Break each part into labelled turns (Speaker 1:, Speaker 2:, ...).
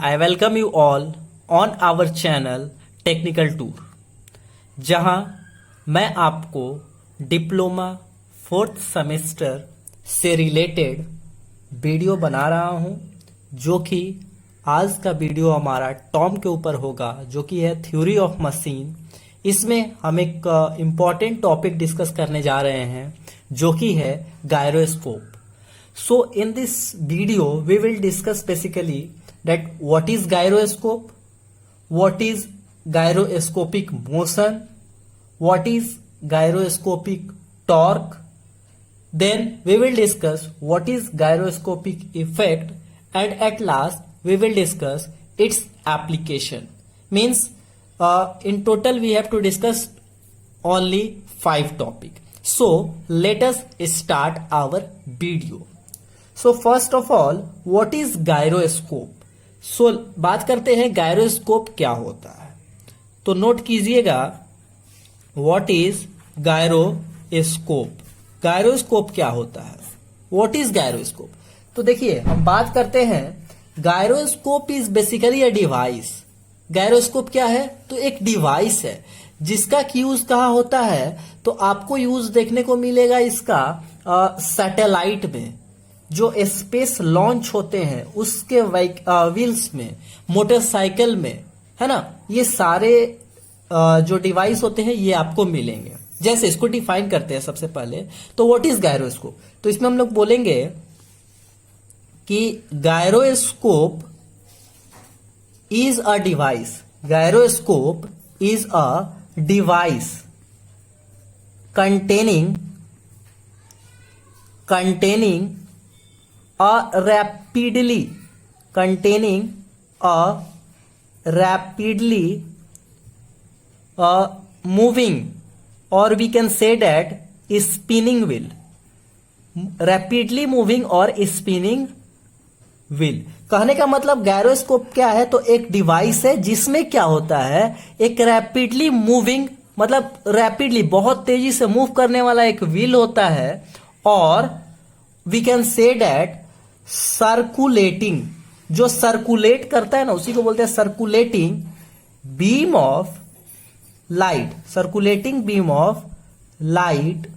Speaker 1: I welcome you all on our channel technical tour, जहां मैं आपको डिप्लोमा 4th सेमेस्टर से रिलेटेड वीडियो बना रहा हूं, जो कि आज का वीडियो हमारा टॉम के ऊपर होगा, जो कि है थ्योरी ऑफ मशीन। इसमें हम एक इम्पॉर्टेंट टॉपिक डिस्कस करने जा रहे हैं, जो कि है gyroscope. So in this video we will discuss basically that what is gyroscope, what is gyroscopic motion, what is gyroscopic torque, then we will discuss what is gyroscopic effect, and at last we will discuss its application. Means in total we have to discuss only 5 topics. So let us start our video. So first of all what is gyroscope. So बात करते हैं gyroscope क्या होता है। तो note कीजिएगा what is gyroscope. Gyroscope क्या होता है, व्हाट इज गायरोस्कोप। तो देखिए हम बात करते हैं, gyroscope is basically a device. Gyroscope क्या है, तो एक डिवाइस है जिसका यूज कहाँ होता है। तो आपको यूज देखने को मिलेगा इसका सैटेलाइट में, जो स्पेस लॉन्च होते हैं उसके व्हील्स में, मोटरसाइकिल में, है ना। ये सारे जो डिवाइस होते हैं ये आपको मिलेंगे। जैसे इसको डिफाइन करते हैं सबसे पहले, तो व्हाट इज गायरोस्कोप। तो इसमें हम लोग बोलेंगे कि gyroscope is a device. Gyroscope is a device containing a rapidly moving, or we can say that spinning wheel. Rapidly moving और spinning wheel। कहने का मतलब गायरोस्कोप क्या है, तो एक डिवाइस है जिसमें क्या होता है, एक रैपिडली मूविंग, मतलब रैपिडली बहुत तेजी से मूव करने वाला एक व्हील होता है, और we can say that circulating, जो सर्कुलेट करता है ना उसी को बोलते हैं circulating beam of light. Circulating beam of light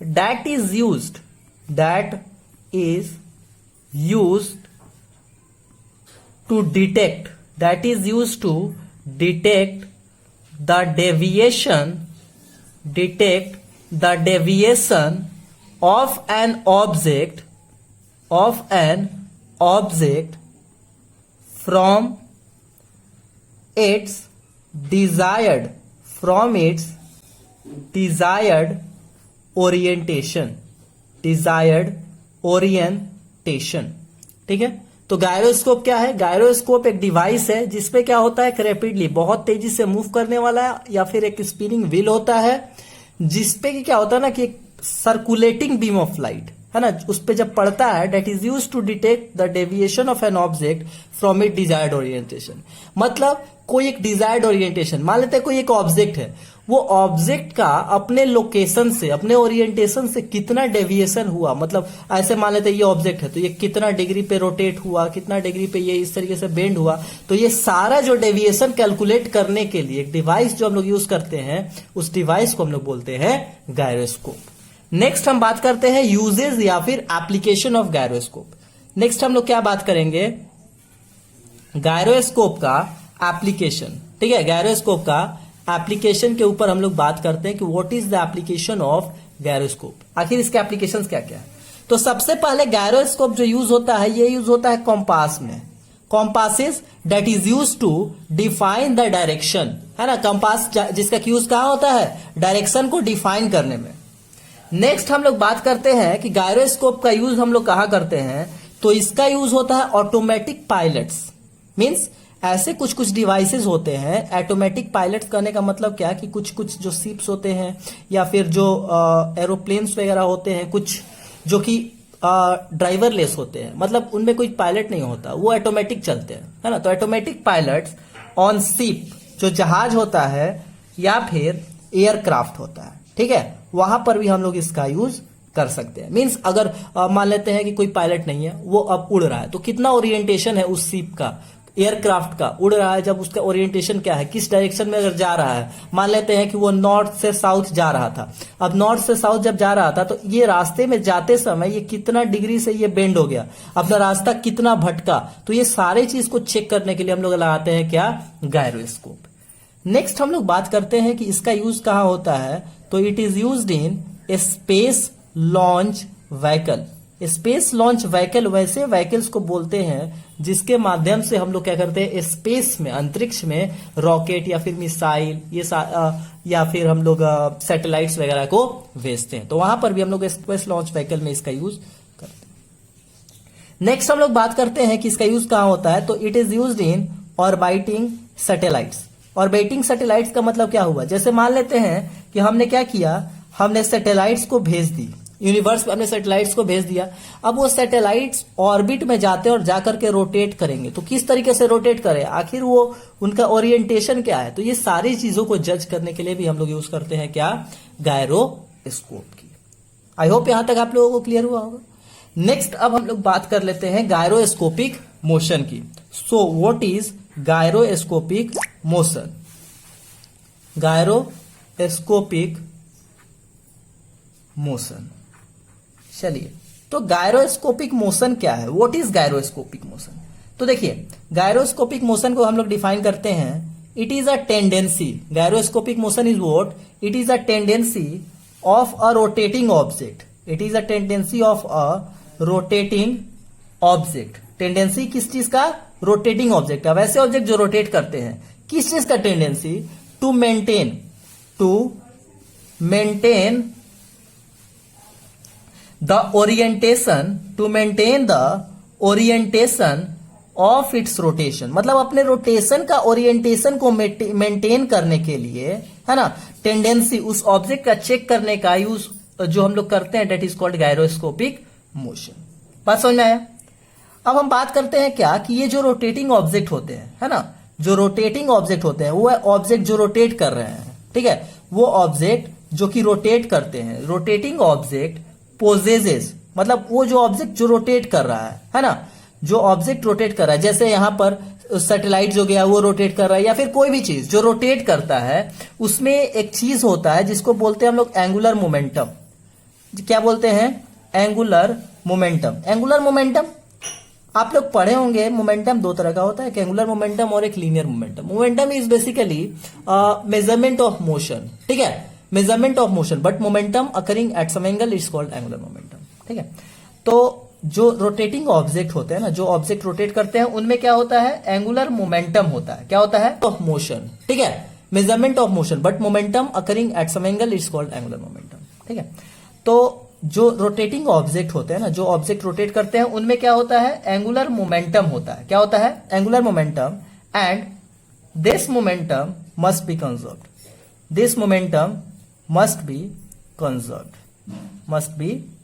Speaker 1: that is used to detect, that is used to detect the deviation of an object from its desired orientation। ठीक है। तो गायरोस्कोप क्या है, गायरोस्कोप एक डिवाइस है जिसपे क्या होता है, रैपिडली बहुत तेजी से मूव करने वाला है, या फिर एक स्पिनिंग व्हील होता है जिसपे कि क्या होता है ना कि एक सर्कुलेटिंग बीम ऑफ लाइट, है ना, उस पे जब पड़ता है, that is used to detect the deviation of an object from it desired orientation. मतलब कोई एक डिजायर्ड ओरिएंटेशन, मान लेते हैं कोई एक ऑब्जेक्ट है, वो ऑब्जेक्ट का अपने लोकेशन से, अपने ओरिएंटेशन से कितना डेविएशन हुआ, मतलब ऐसे मान लेते हैं ये ऑब्जेक्ट है, तो ये कितना डिग्री पे रोटेट हुआ, कितना डिग्री पे ये इस तरीके से बेंड हुआ, तो ये सारा जो डेविएशन कैलकुलेट करने के लिए एक डिवाइस जो हम लोग यूज करते हैं, उस डिवाइस को हम लोग बोलते हैं गायरोस्कोप। नेक्स्ट हम बात करते हैं यूजेज या फिर एप्लीकेशन ऑफ गायरोस्कोप। नेक्स्ट हम लोग क्या बात करेंगे, गायरोस्कोप का एप्लीकेशन। ठीक है, गायरोस्कोप का एप्लीकेशन के ऊपर हम लोग बात करते हैं कि what is the application of gyroscope. आखिर इसके एप्लीकेशंस क्या क्या है। तो सबसे पहले गायरोस्कोप जो यूज होता है, ये यूज होता है कंपास में। Compasses that is use to define the direction, है ना। कंपास जिसका यूज कहां होता है, डायरेक्शन को डिफाइन करने में। नेक्स्ट हम लोग बात करते हैं कि गायरोस्कोप का यूज हम लोग कहां करते हैं, तो इसका यूज होता है ऑटोमेटिक पायलट्स। मीन्स ऐसे कुछ कुछ डिवाइसेस होते हैं, ऑटोमेटिक पायलट्स करने का मतलब क्या, कि कुछ कुछ जो शिप्स होते हैं या फिर जो एरोप्लेन्स वगैरह होते हैं, कुछ जो कि ड्राइवरलेस होते हैं, मतलब उनमें कोई पायलट नहीं होता, वो ऑटोमेटिक चलते हैं, है ना। तो ऑटोमेटिक पायलट्स ऑन शिप, जो जहाज होता है या फिर एयरक्राफ्ट होता है, ठीक है, वहां पर भी हम लोग इसका यूज कर सकते हैं। मींस अगर मान लेते हैं कि कोई पायलट नहीं है, वो अब उड़ रहा है, तो कितना ओरिएंटेशन है उस शिप का, एयरक्राफ्ट का, उड़ रहा है जब उसका ओरिएंटेशन क्या है, किस डायरेक्शन में अगर जा रहा है। मान लेते हैं कि वो नॉर्थ से साउथ जा रहा था। अब नॉर्थ से साउथ जब जा रहा था तो ये रास्ते में जाते समय ये कितना डिग्री से ये बेंड हो गया, अपना रास्ता कितना भटका, तो ये सारे चीज को चेक करने के लिए हम लोग लगाते हैं क्या, गायरोस्कोप। नेक्स्ट हम लोग बात करते हैं कि इसका यूज कहां होता है, तो it is used in space launch vehicle. Space launch vehicle वैसे व्हीकल्स को बोलते हैं जिसके माध्यम से हम लोग क्या करते हैं, स्पेस में, अंतरिक्ष में रॉकेट या फिर मिसाइल या फिर हम लोग सैटेलाइट्स वगैरह को भेजते हैं, तो वहां पर भी हम लोग स्पेस लॉन्च व्हीकल में इसका यूज करते हैं। नेक्स्ट हम लोग बात करते हैं कि इसका यूज कहां होता है, तो it is used in orbiting satellites. Orbiting satellites का मतलब क्या हुआ, जैसे मान लेते हैं कि हमने क्या किया, हमने सैटेलाइट्स को भेज दी, यूनिवर्स में हमने सैटेलाइट्स को भेज दिया। अब वो सैटेलाइट्स ऑर्बिट में जाते हैं और जाकर के रोटेट करेंगे, तो किस तरीके से रोटेट करें, आखिर वो उनका ओरिएंटेशन क्या है, तो ये सारी चीजों को जज करने के लिए भी हम लोग यूज करते हैं क्या, गायरोस्कोप की। आई होप यहां तक आप लोगों को क्लियर हुआ होगा। नेक्स्ट अब हम लोग बात कर लेते हैं गायरोस्कोपिक मोशन की। So what is gyroscopic motion. Gyroscopic motion, चलिए, तो गायरोस्कोपिक मोशन क्या है, व्हाट इज गायरोस्कोपिक मोशन। तो देखिए, गायरोस्कोपिक मोशन को हम लोग डिफाइन करते हैं, it is a tendency, gyroscopic motion is what, it is a tendency of a rotating object, it is a tendency of a rotating object. Tendency किस चीज का, रोटेटिंग ऑब्जेक्ट का, वैसे ऑब्जेक्ट जो रोटेट करते हैं, किस चीज का tendency, to maintain the orientation of its rotation, मतलब अपने रोटेशन का ओरिएंटेशन को मेंटेन करने के लिए, है ना, टेंडेंसी उस ऑब्जेक्ट का चेक करने का यूज जो हम लोग करते हैं, that is called gyroscopic motion. बात समझ में आया। अब हम बात करते हैं क्या, कि ये जो रोटेटिंग ऑब्जेक्ट होते हैं, है ना, जो रोटेटिंग ऑब्जेक्ट होते हैं, वो है ऑब्जेक्ट जो रोटेट कर रहे हैं, ठीक है, वो ऑब्जेक्ट जो कि रोटेट करते हैं। रोटेटिंग ऑब्जेक्ट पोजेजेस, मतलब वो जो ऑब्जेक्ट जो रोटेट कर रहा है ना, जो ऑब्जेक्ट रोटेट कर रहा है, जैसे यहां पर सैटेलाइट जो गया वो रोटेट कर रहा है, या फिर कोई भी चीज जो रोटेट करता है, उसमें एक चीज होता है जिसको बोलते हैं हम लोग एंगुलर मोमेंटम। क्या बोलते हैं, एंगुलर मोमेंटम। एंगुलर मोमेंटम आप लोग पढ़े होंगे, मोमेंटम दो तरह का होता है, एक एंगुलर मोमेंटम और एक linear momentum. Momentum is basically measurement of motion, ठीक है, measurement of motion, but momentum occurring at some angle is called angular momentum, ठीक है। तो जो रोटेटिंग ऑब्जेक्ट होते हैं ना, जो ऑब्जेक्ट रोटेट करते हैं, उनमें क्या होता है, एंगुलर मोमेंटम होता है। क्या होता है, ऑफ मोशन, ठीक है, measurement of motion, but momentum occurring at some angle is called angular momentum, ठीक है। तो जो रोटेटिंग ऑब्जेक्ट होते हैं ना, जो ऑब्जेक्ट रोटेट करते हैं, उनमें क्या होता है, एंगुलर मोमेंटम होता है। क्या होता है, angular momentum, and this momentum must be conserved, this momentum must be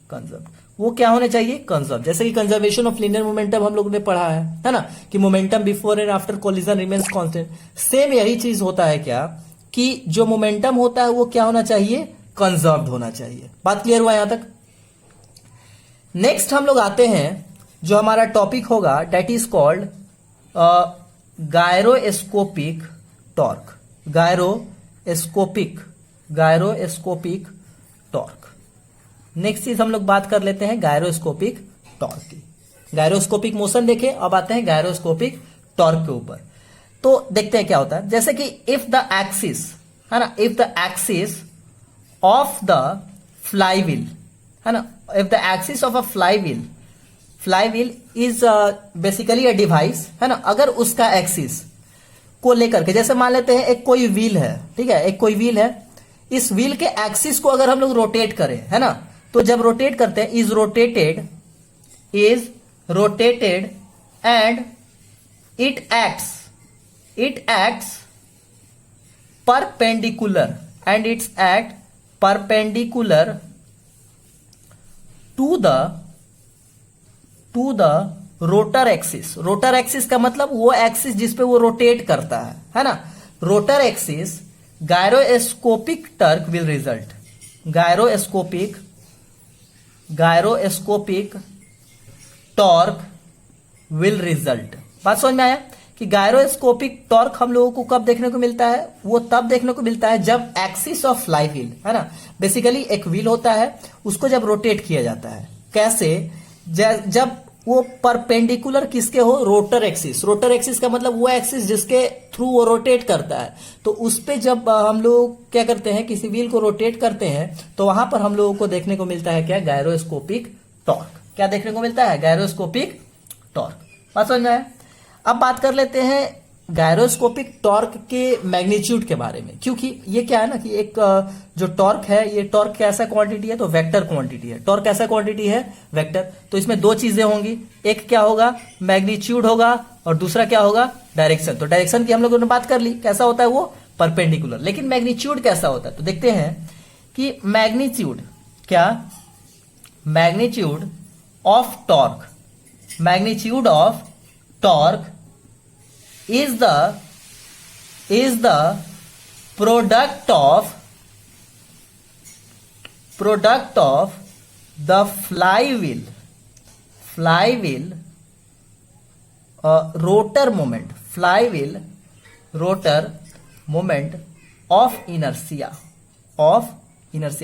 Speaker 1: conserved, वो क्या होने चाहिए, कंजर्व। जैसे कि कंजर्वेशन ऑफ लीनियर मोमेंटम हम लोगों ने पढ़ा है ना, कि momentum before and after collision remains constant. Same यही चीज होता है क्या, कि जो मोमेंटम होता है वो क्या होना चाहिए, कंजर्व्ड होना चाहिए। बात क्लियर हुआ यहां तक। नेक्स्ट हम लोग आते हैं, जो हमारा टॉपिक होगा, that is called gyroscopic torque. Gyroscopic torque. Next चीज हम लोग बात कर लेते हैं गायरोस्कोपिक टॉर्क की। गायरोस्कोपिक मोशन देखे, अब आते हैं गायरोस्कोपिक टॉर्क के ऊपर। तो देखते हैं क्या होता है, जैसे कि इफ द एक्सिस, है ना, if the axis of the flywheel, है ना, if the axis of a flywheel is basically a device, है ना, अगर उसका एक्सिस को लेकर के, जैसे मान लेते हैं एक कोई व्हील है, ठीक है, एक कोई व्हील है, इस व्हील के एक्सिस को अगर हम लोग रोटेट करें, है ना, तो जब रोटेट करते हैं, is rotated and it acts perpendicular, and its act perpendicular to the rotor axis. Rotor axis का मतलब वो एक्सिस जिसपे वो रोटेट करता है ना, rotor axis, gyroscopic torque will result. Gyroscopic gyroscopic torque will result. बात समझ में आया कि गायरोस्कोपिक टॉर्क हम लोगों को कब देखने को मिलता है? वो तब देखने को मिलता है जब एक्सिस ऑफ फ्लाई व्हील, है ना, बेसिकली एक व्हील होता है, उसको जब रोटेट किया जाता है। कैसे? जब वो परपेंडिकुलर किसके हो? Rotor axis. रोटर एक्सिस का मतलब वो एक्सिस जिसके थ्रू वो रोटेट करता है। तो उस पे जब हम लोग क्या करते हैं, किसी व्हील को रोटेट करते हैं, तो वहां पर हम लोगों को देखने को मिलता है क्या? Gyroscopic torque. क्या देखने को मिलता है? Gyroscopic torque. बात समझ में आया? अब बात कर लेते हैं गायरोस्कोपिक टॉर्क के मैग्नीट्यूड के बारे में, क्योंकि ये क्या है ना कि एक जो टॉर्क है, ये टॉर्क कैसा क्वांटिटी है? तो वेक्टर क्वांटिटी है। टॉर्क कैसा क्वांटिटी है? वेक्टर। तो इसमें दो चीजें होंगी, एक क्या होगा? मैग्नीट्यूड होगा, और दूसरा क्या होगा? डायरेक्शन। तो डायरेक्शन की हम लोगों ने बात कर ली, कैसा होता है वो? परपेंडिकुलर। लेकिन मैग्नीट्यूड कैसा होता है? तो देखते हैं कि मैग्नीट्यूड क्या? Magnitude of torque, magnitude of torque is the product of the flywheel rotor moment of inertia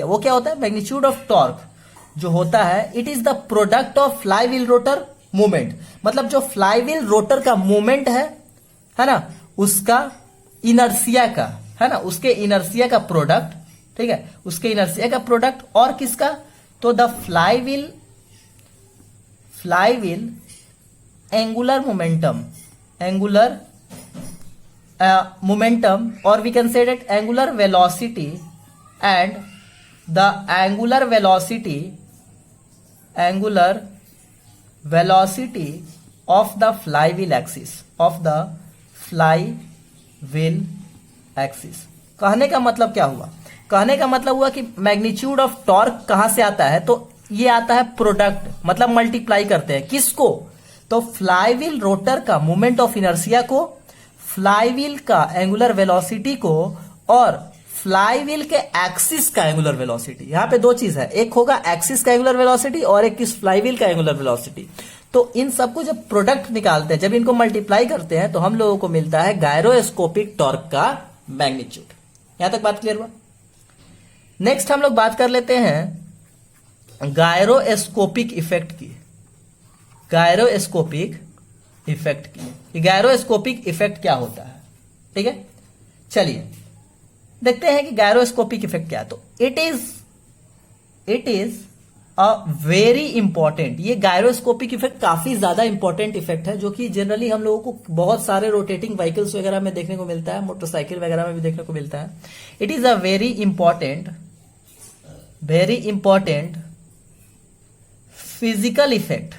Speaker 1: वो क्या होता है? मैग्नीट्यूड ऑफ टॉर्क जो होता है, it is the product of fly wheel rotor movement. मतलब जो फ्लाई व्हील रोटर का मूवमेंट है ना, उसका इनर्सिया का, है ना, उसके इनर्सिया का प्रोडक्ट, ठीक है, उसके इनर्सिया का प्रोडक्ट। और किसका? तो the flywheel angular momentum और we can say that angular velocity and the angular velocity of the flywheel axis। कहने का मतलब क्या हुआ? कहने का मतलब हुआ कि मैग्नीट्यूड ऑफ टॉर्क कहां से आता है? तो ये आता है प्रोडक्ट, मतलब मल्टीप्लाई करते हैं किसको? तो फ्लाईव्हील रोटर का मोमेंट ऑफ इनर्शिया को, फ्लाईव्हील का एंगुलर वेलोसिटी को, और फ्लाईव्हील के एक्सिस का एंगुलर वेलोसिटी। यहां पे दो चीज है, एक होगा एक्सिस का एंगुलर वेलोसिटी और एक किस? फ्लाईव्हील का एंगुलर वेलोसिटी। तो इन सबको जब प्रोडक्ट निकालते हैं, जब इनको मल्टीप्लाई करते हैं, तो हम लोगों को मिलता है गायरोस्कोपिक टॉर्क का मैग्नीट्यूड। यहां तक बात क्लियर हुआ? नेक्स्ट हम लोग बात कर लेते हैं गायरोस्कोपिक इफेक्ट की। गायरोस्कोपिक इफेक्ट क्या होता है? ठीक है, चलिए देखते हैं कि गायरोस्कोपिक इफेक्ट क्या है। तो it is a very important, ये गायरोस्कोपिक इफेक्ट काफी ज्यादा इंपॉर्टेंट इफेक्ट है, जो कि जनरली हम लोगों को बहुत सारे रोटेटिंग व्हीकल्स वगैरह में देखने को मिलता है, मोटरसाइकिल वगैरह में भी देखने को मिलता है। It is a very important physical effect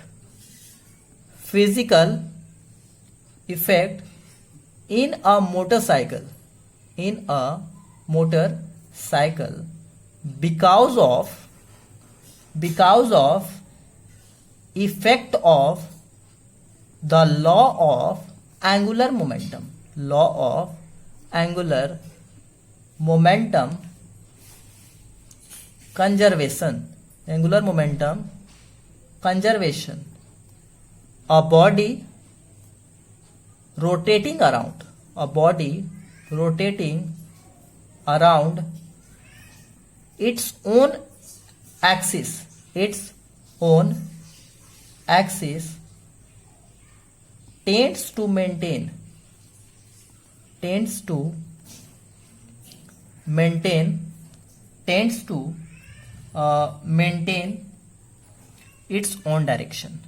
Speaker 1: in a motorcycle because of effect of the law of angular momentum conservation. A body rotating around its own axis tends to maintain its own direction.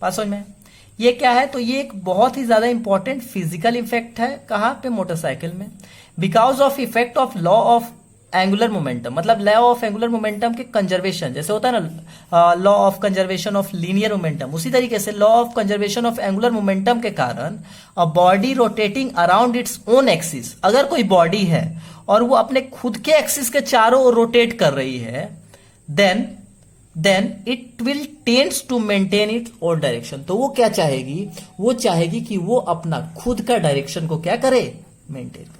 Speaker 1: पास समझ में? ये क्या है? तो ये एक बहुत ही ज्यादा इंपॉर्टेंट फिजिकल इफेक्ट है। कहां पे? मोटरसाइकिल में। Because of effect of law of angular momentum, मतलब लॉ ऑफ एंगुलर मोमेंटम के कंजर्वेशन, जैसे होता है ना law of conservation of linear momentum, उसी तरीके से law of conservation of angular momentum के कारण a body rotating around its own axis, अगर कोई बॉडी है और वो अपने खुद के एक्सिस के चारों ओर रोटेट कर रही है, then it will tends to maintain its own direction. तो वो क्या चाहेगी? वो चाहेगी कि वो अपना खुद का डायरेक्शन को क्या करे? मेंटेन करे।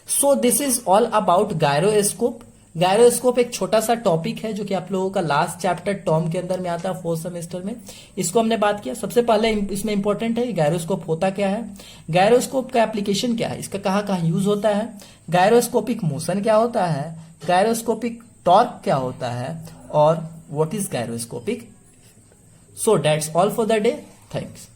Speaker 1: So this is all about gyroscope. Gyroscope एक छोटा सा टॉपिक है जो कि आप लोगों का लास्ट चैप्टर टॉम के अंदर में आता है 4th सेमेस्टर में। इसको हमने बात किया। सबसे पहले इसमें इंपॉर्टेंट है गायरोस्कोप होता क्या है, गायरोस्कोप का एप्लीकेशन क्या है, इसका कहाँ कहाँ यूज होता है, गायरोस्कोपिक मोशन क्या होता है, गायरोस्कोपिक टॉर्क क्या होता है, और what is gyroscopic. So that's all for the day. Thanks.